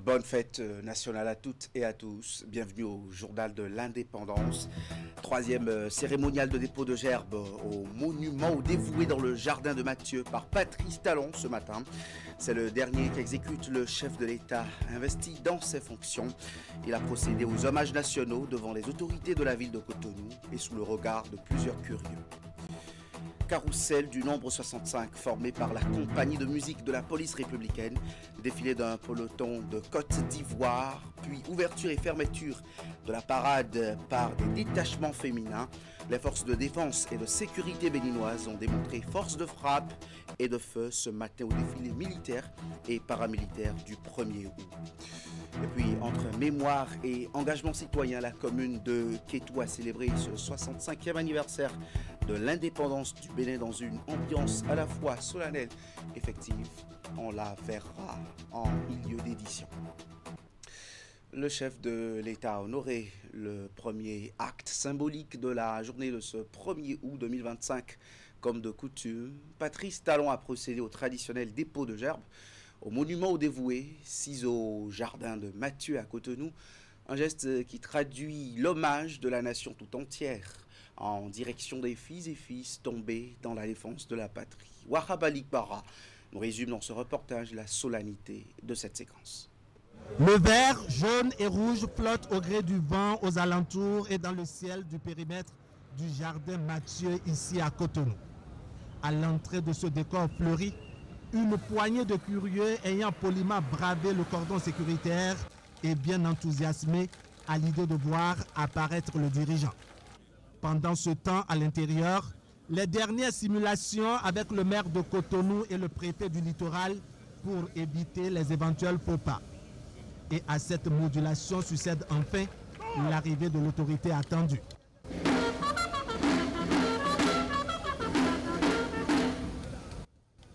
Bonne fête nationale à toutes et à tous. Bienvenue au journal de l'indépendance. Troisième cérémonial de dépôt de gerbes au monument dévoué dans le jardin de Mathieu par Patrice Talon ce matin. C'est le dernier qu'exécute le chef de l'État investi dans ses fonctions. Il a procédé aux hommages nationaux devant les autorités de la ville de Cotonou et sous le regard de plusieurs curieux. Carrousel du nombre 65 formé par la compagnie de musique de la police républicaine, défilé d'un peloton de Côte d'Ivoire, puis ouverture et fermeture de la parade par des détachements féminins. Les forces de défense et de sécurité béninoises ont démontré force de frappe et de feu ce matin au défilé militaire et paramilitaire du 1er août. Et puis, entre mémoire et engagement citoyen, la commune de Kétou a célébré ce 65e anniversaire de l'indépendance du Bénin dans une ambiance à la fois solennelle et effective. On la verra en milieu d'édition. Le chef de l'État a honoré le premier acte symbolique de la journée de ce 1er août 2025. Comme de coutume, Patrice Talon a procédé au traditionnel dépôt de gerbes au monument aux dévoués, sis au jardin de Mathieu à Cotonou, un geste qui traduit l'hommage de la nation tout entière en direction des filles et fils tombés dans la défense de la patrie. Wahab Alikbara nous résume dans ce reportage la solennité de cette séquence. Le vert, jaune et rouge flotte au gré du vent aux alentours et dans le ciel du périmètre du jardin Mathieu ici à Cotonou. À l'entrée de ce décor fleuri, une poignée de curieux ayant poliment bravé le cordon sécuritaire et bien enthousiasmés à l'idée de voir apparaître le dirigeant. Pendant ce temps, à l'intérieur, les dernières simulations avec le maire de Cotonou et le préfet du littoral pour éviter les éventuels faux pas. Et à cette modulation succède enfin l'arrivée de l'autorité attendue.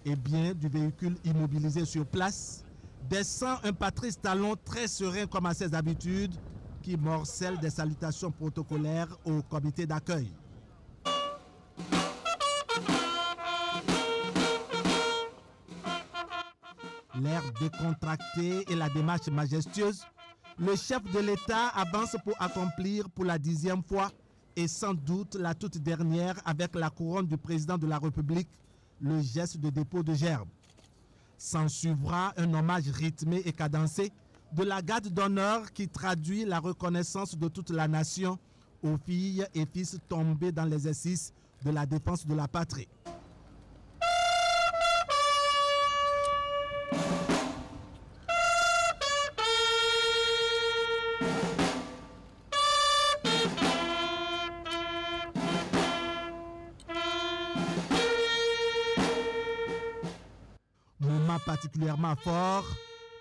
Et bien du véhicule immobilisé sur place, descend un Patrice Talon très serein comme à ses habitudes, qui morcelle des salutations protocolaires au comité d'accueil. L'air décontracté et la démarche majestueuse, le chef de l'État avance pour accomplir pour la 10e fois et sans doute la toute dernière avec la couronne du président de la République, le geste de dépôt de gerbes. S'en suivra un hommage rythmé et cadencé de la garde d'honneur qui traduit la reconnaissance de toute la nation aux filles et fils tombés dans l'exercice de la défense de la patrie. Moment particulièrement fort,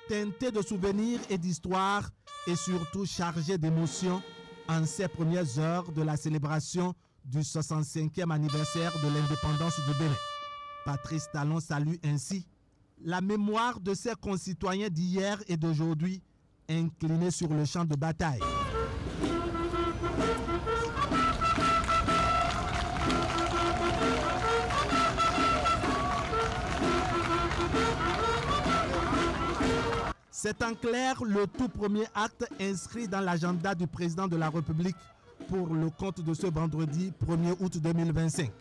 teinté de souvenirs et d'histoire et surtout chargé d'émotions en ces premières heures de la célébration du 65e anniversaire de l'indépendance du Bénin. Patrice Talon salue ainsi la mémoire de ses concitoyens d'hier et d'aujourd'hui inclinés sur le champ de bataille. C'est en clair le tout premier acte inscrit dans l'agenda du président de la République pour le compte de ce vendredi 1er août 2025.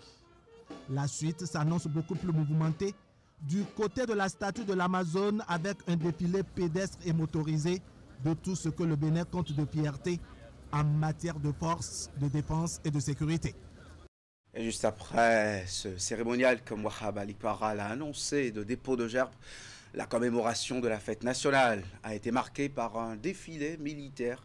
La suite s'annonce beaucoup plus mouvementée du côté de la statue de l'Amazone avec un défilé pédestre et motorisé de tout ce que le Bénin compte de fierté en matière de force, de défense et de sécurité. Et juste après ce cérémonial, comme Wahab Alikbara l'a annoncé, de dépôt de gerbes, la commémoration de la fête nationale a été marquée par un défilé militaire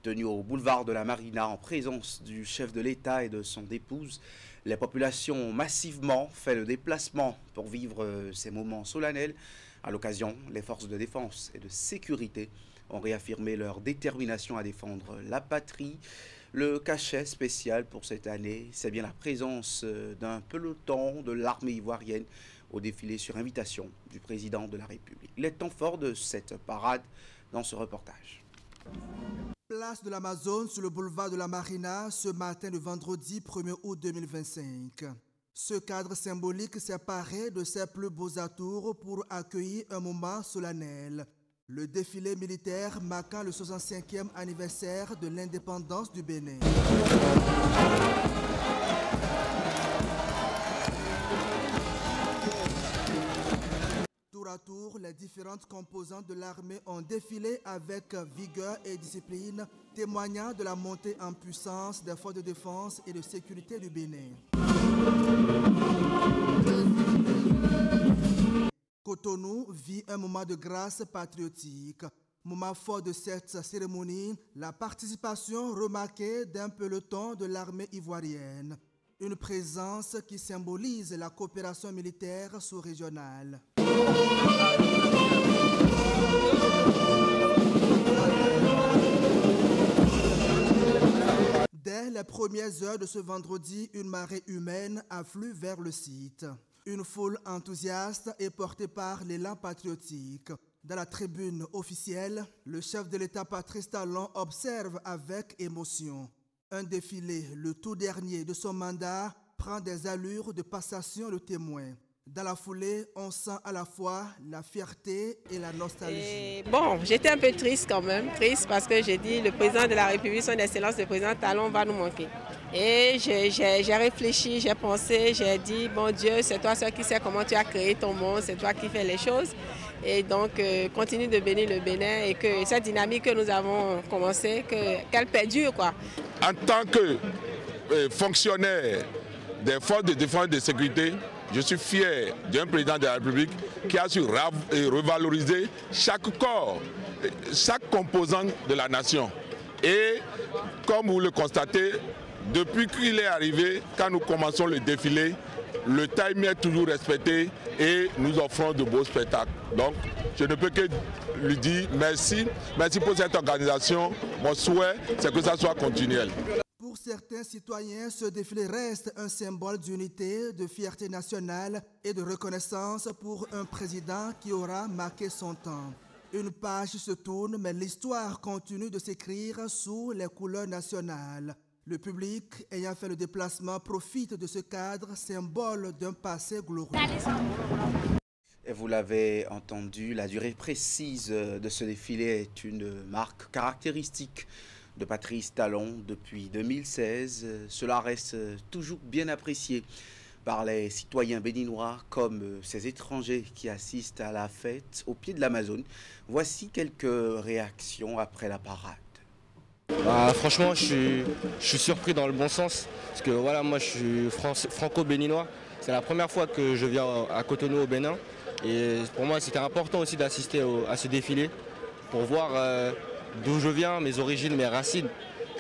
tenu au boulevard de la Marina en présence du chef de l'État et de son épouse. Les populations ont massivement fait le déplacement pour vivre ces moments solennels. À l'occasion, les forces de défense et de sécurité ont réaffirmé leur détermination à défendre la patrie. Le cachet spécial pour cette année, c'est bien la présence d'un peloton de l'armée ivoirienne au défilé sur invitation du président de la République. Les temps forts de cette parade dans ce reportage. Place de l'Amazone sur le boulevard de la Marina ce matin de vendredi 1er août 2025. Ce cadre symbolique s'est paré de ses plus beaux atours pour accueillir un moment solennel. Le défilé militaire marquant le 65e anniversaire de l'indépendance du Bénin. Tour à tour, les différentes composantes de l'armée ont défilé avec vigueur et discipline, témoignant de la montée en puissance des forces de défense et de sécurité du Bénin. Cotonou vit un moment de grâce patriotique. Moment fort de cette cérémonie, la participation remarquée d'un peloton de l'armée ivoirienne. Une présence qui symbolise la coopération militaire sous-régionale. Dès les premières heures de ce vendredi, une marée humaine afflue vers le site. Une foule enthousiaste est portée par l'élan patriotique. Dans la tribune officielle, le chef de l'État Patrice Talon observe avec émotion. Un défilé, le tout dernier de son mandat, prend des allures de passation de témoin. Dans la foulée, on sent à la fois la fierté et la nostalgie. Bon, j'étais un peu triste quand même, triste parce que j'ai dit le président de la République, son Excellence le président Talon va nous manquer. Et j'ai réfléchi, j'ai pensé, j'ai dit, bon Dieu, c'est toi seul qui sais comment tu as créé ton monde, c'est toi qui fais les choses. Et donc, continue de bénir le Bénin et que cette dynamique que nous avons commencée, qu'elle perdure, quoi. En tant que fonctionnaire des forces de défense et de sécurité, je suis fier d'un président de la République qui a su revaloriser chaque corps, chaque composante de la nation. Et comme vous le constatez, depuis qu'il est arrivé, quand nous commençons le défilé, le timing est toujours respecté et nous offrons de beaux spectacles. Donc, je ne peux que lui dire merci. Merci pour cette organisation. Mon souhait, c'est que ça soit continuel. Pour certains citoyens, ce défilé reste un symbole d'unité, de fierté nationale et de reconnaissance pour un président qui aura marqué son temps. Une page se tourne, mais l'histoire continue de s'écrire sous les couleurs nationales. Le public, ayant fait le déplacement, profite de ce cadre, symbole d'un passé glorieux. Et vous l'avez entendu, la durée précise de ce défilé est une marque caractéristique de Patrice Talon depuis 2016. Cela reste toujours bien apprécié par les citoyens béninois comme ces étrangers qui assistent à la fête au pied de l'Amazone. Voici quelques réactions après la parade. Franchement, je suis surpris dans le bon sens, parce que voilà, moi je suis franco-béninois. C'est la première fois que je viens à Cotonou au Bénin. Et pour moi, c'était important aussi d'assister à ce défilé pour voir d'où je viens, mes origines, mes racines.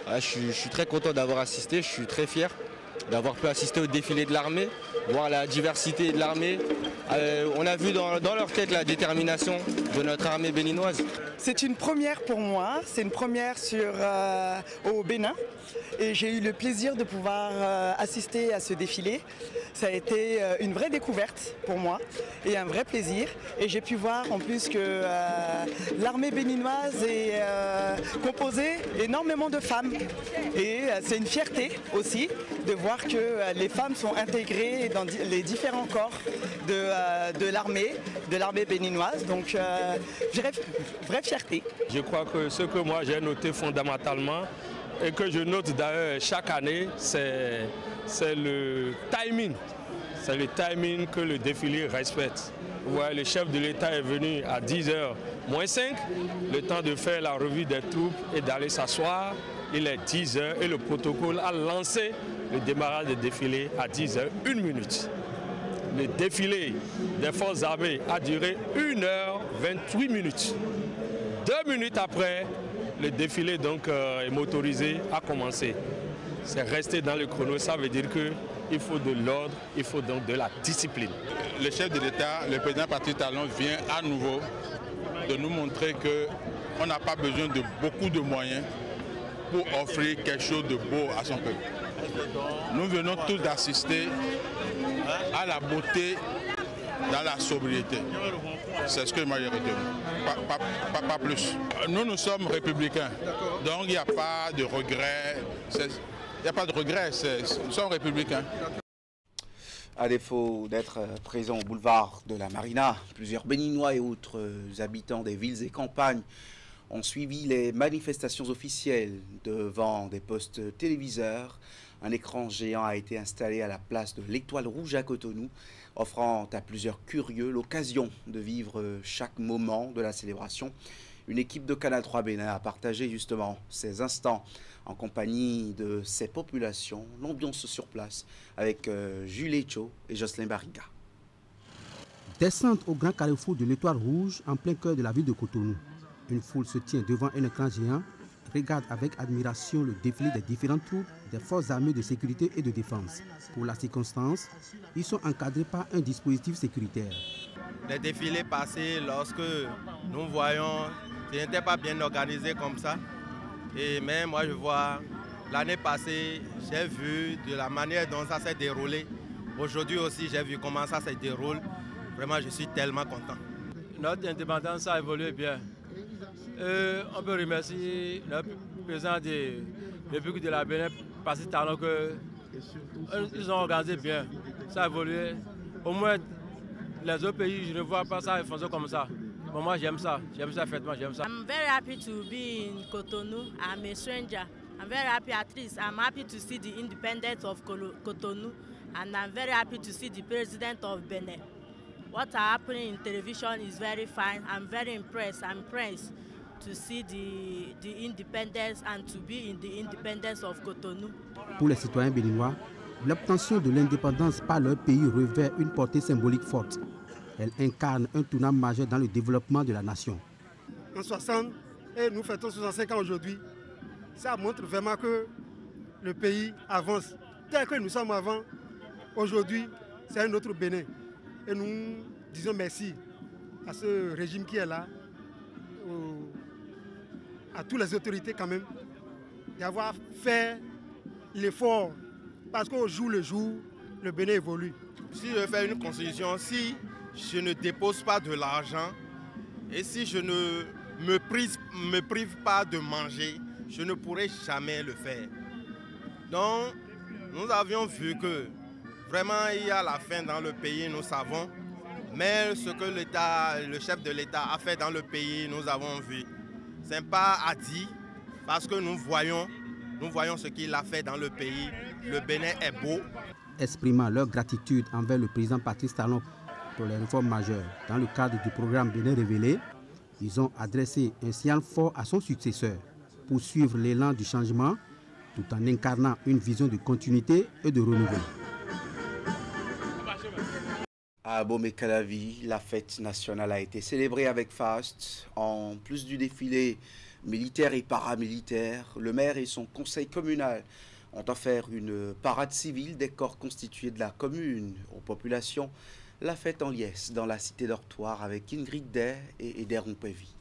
Je suis très content d'avoir assisté, je suis très fier d'avoir pu assister au défilé de l'armée, voir la diversité de l'armée. On a vu dans leur tête la détermination de notre armée béninoise. C'est une première pour moi, c'est une première au Bénin. Et j'ai eu le plaisir de pouvoir assister à ce défilé. Ça a été une vraie découverte pour moi et un vrai plaisir. Et j'ai pu voir en plus que l'armée béninoise est composée énormément de femmes. Et c'est une fierté aussi de voir que les femmes sont intégrées dans les différents corps de l'armée béninoise. Donc vraie fierté. Je crois que ce que moi j'ai noté fondamentalement, et que je note d'ailleurs chaque année, c'est le timing. C'est le timing que le défilé respecte. Vous voyez, le chef de l'État est venu à 10h moins 5, le temps de faire la revue des troupes et d'aller s'asseoir. Il est 10h et le protocole a lancé le démarrage du défilé à 10h, 1 minute. Le défilé des forces armées a duré 1h28 minutes. 2 minutes après, le défilé donc motorisé a commencé. C'est resté dans le chrono, ça veut dire qu'il faut de l'ordre, il faut donc de la discipline. Le chef de l'État, le président Patrice Talon, vient à nouveau de nous montrer qu'on n'a pas besoin de beaucoup de moyens pour offrir quelque chose de beau à son peuple. Nous venons tous d'assister à la beauté dans la sobriété. C'est ce que moi j'ai retenu. Pas plus. Nous sommes républicains. Donc il n'y a pas de regret. Il n'y a pas de regret. Nous sommes républicains. À défaut d'être présent au boulevard de la Marina, plusieurs Béninois et autres habitants des villes et campagnes ont suivi les manifestations officielles devant des postes téléviseurs. Un écran géant a été installé à la place de l'Étoile Rouge à Cotonou, offrant à plusieurs curieux l'occasion de vivre chaque moment de la célébration. Une équipe de Canal 3 Bénin a partagé justement ces instants en compagnie de ces populations, l'ambiance sur place avec Jules Echo et Jocelyn Barriga. Descente au grand carrefour de l'Étoile Rouge en plein cœur de la ville de Cotonou. Une foule se tient devant un écran géant, regarde avec admiration le défilé des différentes troupes des forces armées de sécurité et de défense. Pour la circonstance, ils sont encadrés par un dispositif sécuritaire. Les défilés passés, lorsque nous voyons, ce n'était pas bien organisé comme ça. Mais moi je vois, l'année passée, j'ai vu de la manière dont ça s'est déroulé. Aujourd'hui aussi, j'ai vu comment ça se déroule. Vraiment, je suis tellement content. Notre indépendance a évolué bien. On peut remercier le président de République de la Bénin, Patrice Talon, qu'ils ont organisé bien. Ça a évolué. Au moins, les autres pays, je ne vois pas ça fonctionner comme ça. Bon, moi, j'aime ça effectivement, j'aime ça. I'm very happy to be in Cotonou. I'm a stranger. I'm very happy at least. I'm happy to see the independence of Cotonou, and I'm very happy to see the president of Benin. What happening in television is very fine. I'm very impressed. I'm impressed to see the independence and to be in the independence of Cotonou. Pour les citoyens béninois, l'obtention de l'indépendance par leur pays revêt une portée symbolique forte. Elle incarne un tournant majeur dans le développement de la nation. En 60, et nous fêtons 65 ans aujourd'hui, ça montre vraiment que le pays avance. Tel que nous sommes avant, aujourd'hui, c'est un autre Bénin. Et nous disons merci à ce régime qui est là, à toutes les autorités quand même, d'avoir fait l'effort. Parce qu'au jour le jour, le Bénin évolue. Si je fais une constitution, si je ne dépose pas de l'argent et si je ne me prive pas de manger, je ne pourrai jamais le faire. Donc, nous avions vu que vraiment il y a la faim dans le pays, nous savons. Mais ce que le chef de l'État a fait dans le pays, nous avons vu. Ce n'est pas à dire parce que nous voyons ce qu'il a fait dans le pays. Le Bénin est beau. Exprimant leur gratitude envers le président Patrice Talon pour les réformes majeures dans le cadre du programme Bénin Révélé, ils ont adressé un signal fort à son successeur pour suivre l'élan du changement tout en incarnant une vision de continuité et de renouveau. À Abomey-Calavi, la fête nationale a été célébrée avec faste. En plus du défilé militaire et paramilitaire, le maire et son conseil communal ont offert une parade civile des corps constitués de la commune aux populations. La fête en liesse dans la cité dortoir avec Ingrid Day et Eder Rompevi.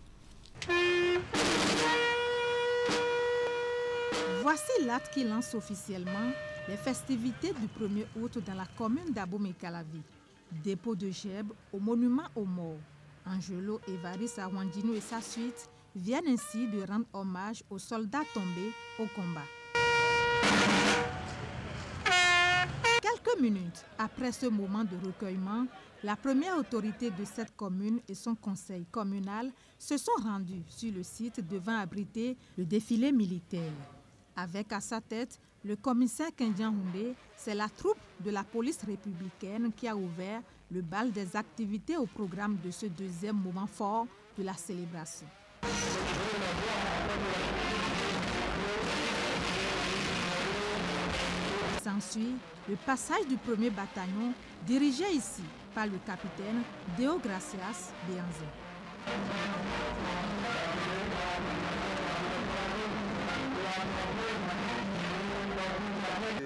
Voici l'acte qui lance officiellement les festivités du 1er août dans la commune d'Abomey-Calavi. Dépôt de gerbes au monument aux morts. Angelo Évariste Arwandino et sa suite viennent ainsi de rendre hommage aux soldats tombés au combat. Quelques minutes après ce moment de recueillement, la première autorité de cette commune et son conseil communal se sont rendus sur le site devant abriter le défilé militaire. Avec à sa tête le commissaire Kendian Houndé, c'est la troupe de la police républicaine qui a ouvert le bal des activités au programme de ce deuxième moment fort de la célébration. S'ensuit le passage du 1er bataillon dirigé ici par le capitaine Deo Gracias Béanzé.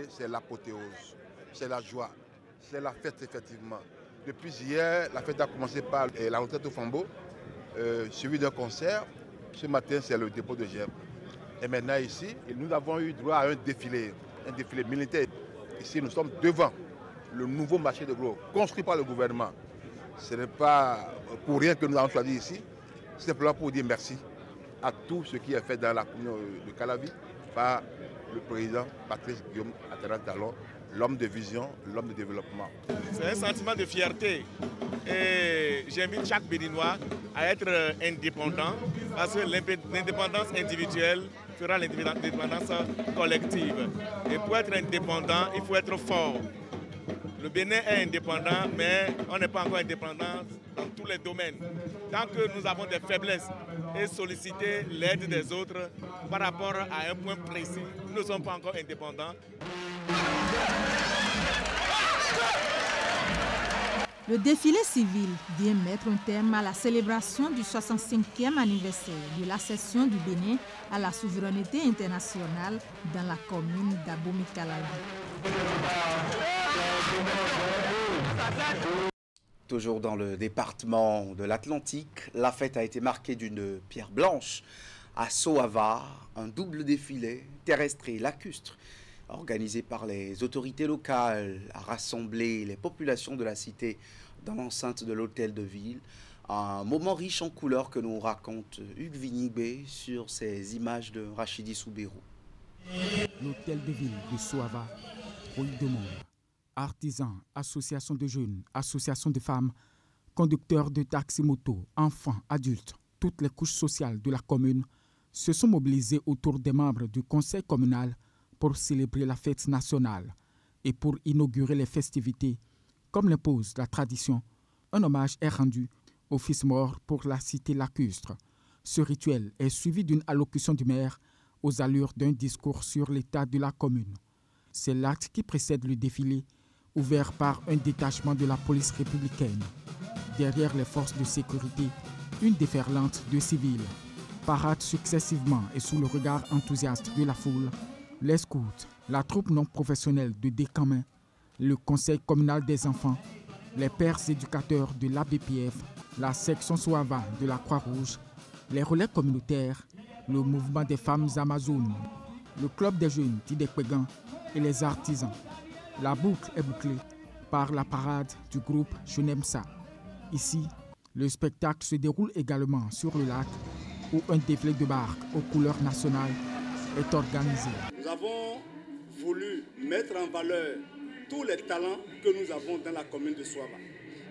C'est l'apothéose, c'est la joie, c'est la fête effectivement. Depuis hier, la fête a commencé par la retraite au flambeau, suivi d'un concert. Ce matin, c'est le dépôt de gerbes. Et maintenant ici, nous avons eu droit à un défilé militaire. Ici, nous sommes devant le nouveau marché de gros, construit par le gouvernement. Ce n'est pas pour rien que nous avons choisi ici, c'est simplement pour dire merci à tout ce qui est fait dans la commune de Calavi par le président Patrice Guillaume Talon l'homme de vision, l'homme de développement. C'est un sentiment de fierté et j'invite chaque Béninois à être indépendant parce que l'indépendance individuelle fera l'indépendance collective. Et pour être indépendant, il faut être fort. Le Bénin est indépendant, mais on n'est pas encore indépendant dans tous les domaines. Tant que nous avons des faiblesses et solliciter l'aide des autres par rapport à un point précis, nous ne sommes pas encore indépendants. Le défilé civil vient mettre un terme à la célébration du 65e anniversaire de l'accession du Bénin à la souveraineté internationale dans la commune d'Abomey-Calavi. Toujours dans le département de l'Atlantique, la fête a été marquée d'une pierre blanche à Soava, un double défilé terrestre et lacustre organisé par les autorités locales a rassemblé les populations de la cité dans l'enceinte de l'hôtel de ville. Un moment riche en couleurs que nous raconte Hugues Vignibé sur ces images de Rachidi Soubérou. L'hôtel de ville de Soava, rôle de monde. Artisans, associations de jeunes, associations de femmes, conducteurs de taxi-moto, enfants, adultes, toutes les couches sociales de la commune se sont mobilisés autour des membres du conseil communal pour célébrer la fête nationale et pour inaugurer les festivités. Comme l'impose la tradition, un hommage est rendu au fils mort pour la cité lacustre. Ce rituel est suivi d'une allocution du maire aux allures d'un discours sur l'état de la commune. C'est l'acte qui précède le défilé, ouvert par un détachement de la police républicaine. Derrière les forces de sécurité, une déferlante de civils parade successivement et sous le regard enthousiaste de la foule. Les scouts, la troupe non professionnelle de Descamins, le conseil communal des enfants, les pères éducateurs de l'ABPF, la section Soava de la Croix-Rouge, les relais communautaires, le mouvement des femmes amazones, le club des jeunes Tidekwegan et les artisans. La boucle est bouclée par la parade du groupe Jenemsa. Ici, le spectacle se déroule également sur le lac où un défilé de barques aux couleurs nationales est organisé. Nous avons voulu mettre en valeur tous les talents que nous avons dans la commune de Soava.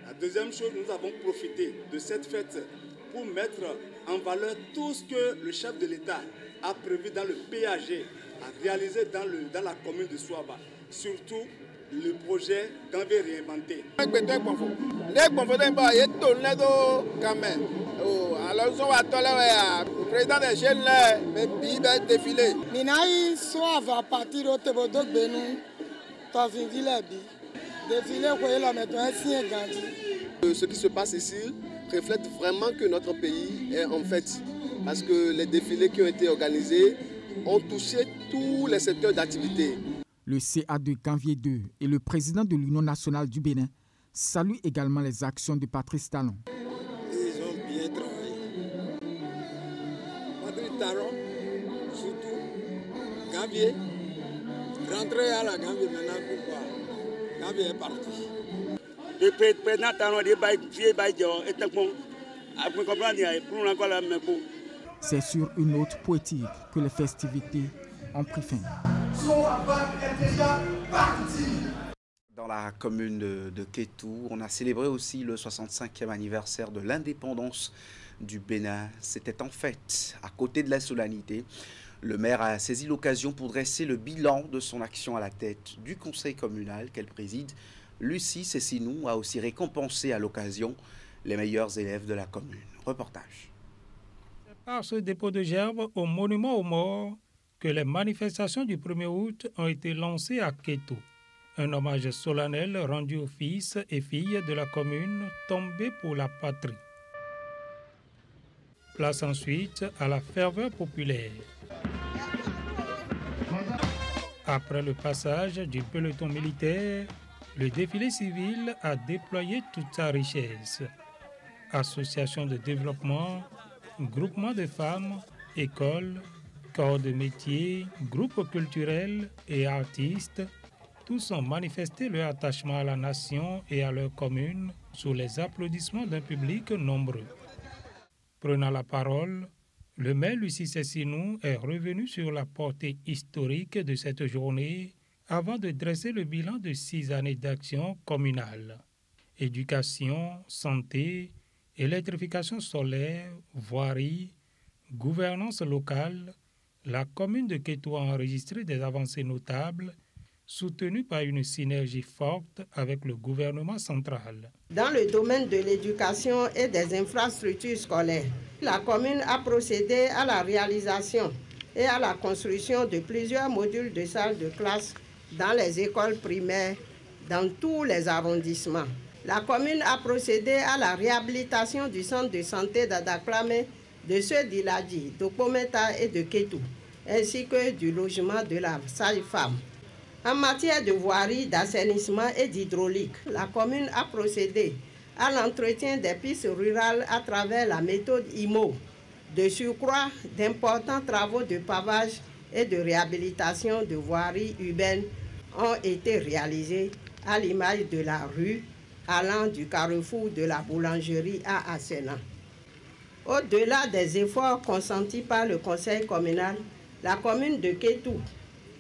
La deuxième chose, nous avons profité de cette fête pour mettre en valeur tout ce que le chef de l'État a prévu dans le PAG, à réaliser dans la commune de Soava. Surtout le projet Ganvé réinventé. Le président des jeunes là, mais il défilé. Minaï soit va partir au Tebodo Benou, ce qui se passe ici reflète vraiment que notre pays est en fête. Parce que les défilés qui ont été organisés ont touché tous les secteurs d'activité. Le CA de Ganvier 2 et le président de l'Union nationale du Bénin saluent également les actions de Patrice Talon. Ils ont bien travaillé. Patrice Talon, surtout Ganvier, rentrer à la Ganvier maintenant pourquoi Ganvier est parti. Le président Talon est C'est sur une note poétique que les festivités ont pris fin. Dans la commune de Kétou, on a célébré aussi le 65e anniversaire de l'indépendance du Bénin. C'était en fait à côté de la solennité. Le maire a saisi l'occasion pour dresser le bilan de son action à la tête du conseil communal qu'elle préside. Lucie Cessinou a aussi récompensé à l'occasion les meilleurs élèves de la commune. Reportage. C'est par ce dépôt de gerbes au monument aux morts que les manifestations du 1er août ont été lancées à Kétou. Un hommage solennel rendu aux fils et filles de la commune tombés pour la patrie. Place ensuite à la ferveur populaire. Après le passage du peloton militaire, le défilé civil a déployé toute sa richesse. Associations de développement, groupements de femmes, écoles, corps de métier, groupes culturels et artistes, tous ont manifesté leur attachement à la nation et à leur commune sous les applaudissements d'un public nombreux. Prenant la parole, le maire Lucie Cessinou est revenu sur la portée historique de cette journée avant de dresser le bilan de 6 années d'action communale. Éducation, santé, électrification solaire, voirie, gouvernance locale, la commune de Kétou a enregistré des avancées notables, soutenues par une synergie forte avec le gouvernement central. Dans le domaine de l'éducation et des infrastructures scolaires, la commune a procédé à la réalisation et à la construction de plusieurs modules de salles de classe dans les écoles primaires dans tous les arrondissements. La commune a procédé à la réhabilitation du centre de santé d'Adaklame, de ceux d'Iladji, de Pometa et de Kétou, ainsi que du logement de la sage-femme. En matière de voirie, d'assainissement et d'hydraulique, la commune a procédé à l'entretien des pistes rurales à travers la méthode IMO. De surcroît, d'importants travaux de pavage et de réhabilitation de voiries urbaines ont été réalisés à l'image de la rue allant du carrefour de la boulangerie à Asséna. Au-delà des efforts consentis par le conseil communal, la commune de Kétou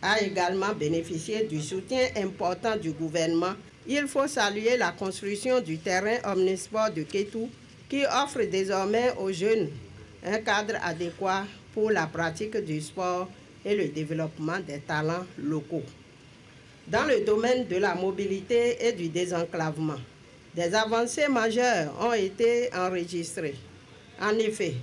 a également bénéficié du soutien important du gouvernement. Il faut saluer la construction du terrain omnisport de Kétou qui offre désormais aux jeunes un cadre adéquat pour la pratique du sport et le développement des talents locaux. Dans le domaine de la mobilité et du désenclavement, des avancées majeures ont été enregistrées. En effet,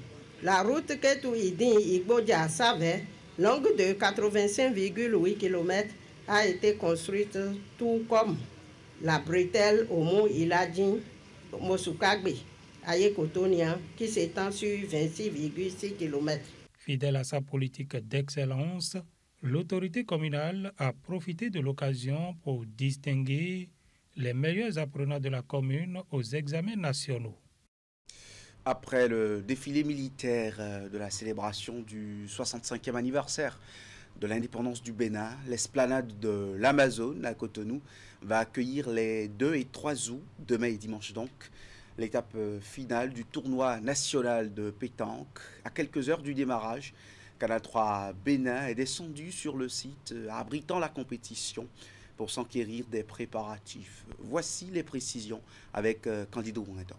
la route Kétou-Idin-Igbodja-Savè, longue de 85,8 km, a été construite, tout comme la bretelle au mont Iladji Mosukagbe à Yekotonia, qui s'étend sur 26,6 km. Fidèle à sa politique d'excellence, l'autorité communale a profité de l'occasion pour distinguer les meilleurs apprenants de la commune aux examens nationaux. Après le défilé militaire de la célébration du 65e anniversaire de l'indépendance du Bénin, l'esplanade de l'Amazone à Cotonou va accueillir les 2 et 3 août, demain et dimanche donc, l'étape finale du tournoi national de pétanque. À quelques heures du démarrage, Canal 3 Bénin est descendu sur le site abritant la compétition pour s'enquérir des préparatifs. Voici les précisions avec Candido Ouindan.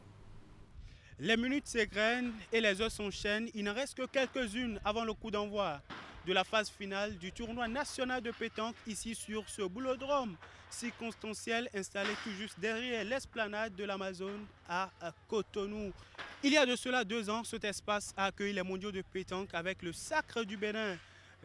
Les minutes s'égrènent et les heures s'enchaînent. Il n'en reste que quelques-unes avant le coup d'envoi de la phase finale du tournoi national de pétanque ici sur ce boulodrome circonstanciel installé tout juste derrière l'esplanade de l'Amazone à Cotonou. Il y a de cela 2 ans, cet espace a accueilli les mondiaux de pétanque avec le Sacre du Bénin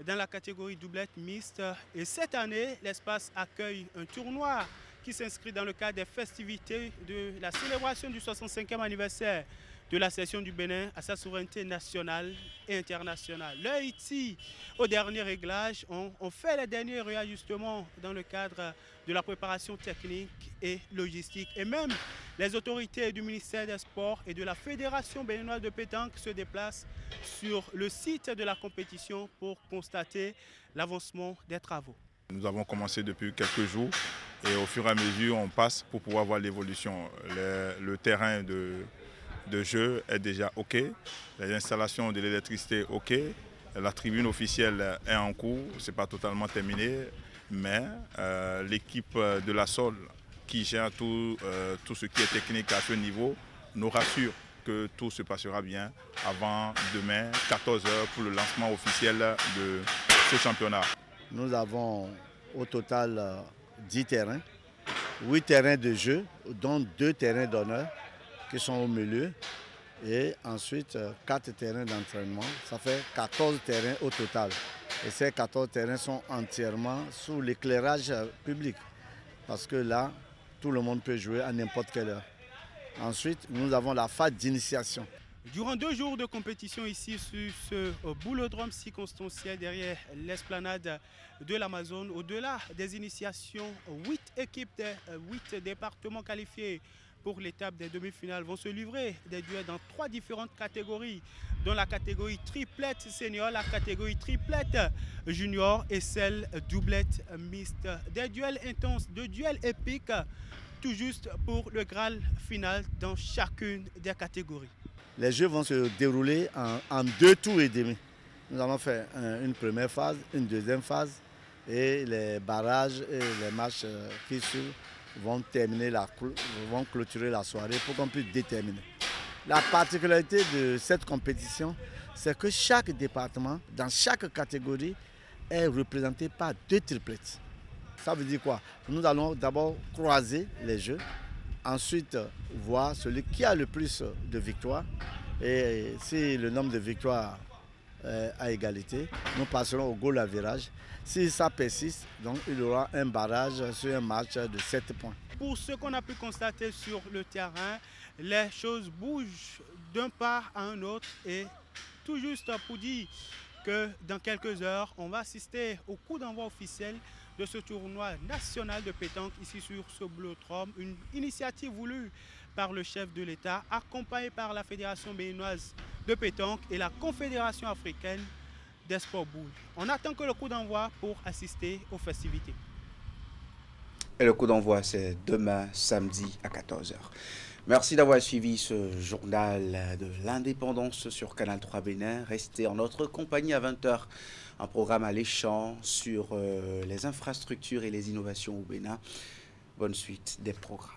dans la catégorie doublette mixte. Et cette année, l'espace accueille un tournoi qui s'inscrit dans le cadre des festivités de la célébration du 65e anniversaire de la cession du Bénin à sa souveraineté nationale et internationale. Le Haïti, au dernier réglage, ont fait les derniers réajustements dans le cadre de la préparation technique et logistique. Et même les autorités du ministère des Sports et de la Fédération béninoise de pétanque se déplacent sur le site de la compétition pour constater l'avancement des travaux. Nous avons commencé depuis quelques jours et au fur et à mesure on passe pour pouvoir voir l'évolution. Le terrain de jeu est déjà OK, les installations de l'électricité OK, la tribune officielle est en cours, ce n'est pas totalement terminé, mais l'équipe de la SOL qui gère tout ce qui est technique à ce niveau nous rassure que tout se passera bien avant demain 14 h pour le lancement officiel de ce championnat. Nous avons au total 10 terrains, 8 terrains de jeu, dont 2 terrains d'honneur qui sont au milieu et ensuite 4 terrains d'entraînement. Ça fait 14 terrains au total. Et ces 14 terrains sont entièrement sous l'éclairage public parce que là, tout le monde peut jouer à n'importe quelle heure. Ensuite, nous avons la phase d'initiation. Durant 2 jours de compétition ici sur ce boulodrome circonstanciel derrière l'esplanade de l'Amazone, au-delà des initiations, 8 équipes de 8 départements qualifiés pour l'étape des demi-finales vont se livrer des duels dans 3 différentes catégories, dont la catégorie triplette senior, la catégorie triplette junior et celle doublette mixte. Des duels intenses, de duels épiques, tout juste pour le Graal final dans chacune des catégories. Les jeux vont se dérouler en 2 tours et demi. Nous allons faire une première phase, une deuxième phase et les barrages et les matchs qui suivent vont clôturer la soirée pour qu'on puisse déterminer. La particularité de cette compétition, c'est que chaque département, dans chaque catégorie, est représenté par 2 triplettes. Ça veut dire quoi? Nous allons d'abord croiser les jeux, ensuite voir celui qui a le plus de victoires. Et si le nombre de victoires est à égalité, nous passerons au goal average. Si ça persiste, donc il y aura un barrage sur un match de 7 points. Pour ce qu'on a pu constater sur le terrain, les choses bougent d'un part à un autre et tout juste pour dire que dans quelques heures, on va assister au coup d'envoi officiel de ce tournoi national de pétanque ici sur ce Blotrom, une initiative voulue par le chef de l'État, accompagné par la Fédération béninoise de pétanque et la Confédération africaine des sports boules. On attend que le coup d'envoi pour assister aux festivités. Et le coup d'envoi, c'est demain, samedi à 14 h. Merci d'avoir suivi ce journal de l'indépendance sur Canal 3 Bénin. Restez en notre compagnie à 20 h. Un programme alléchant sur les infrastructures et les innovations au Bénin. Bonne suite des programmes.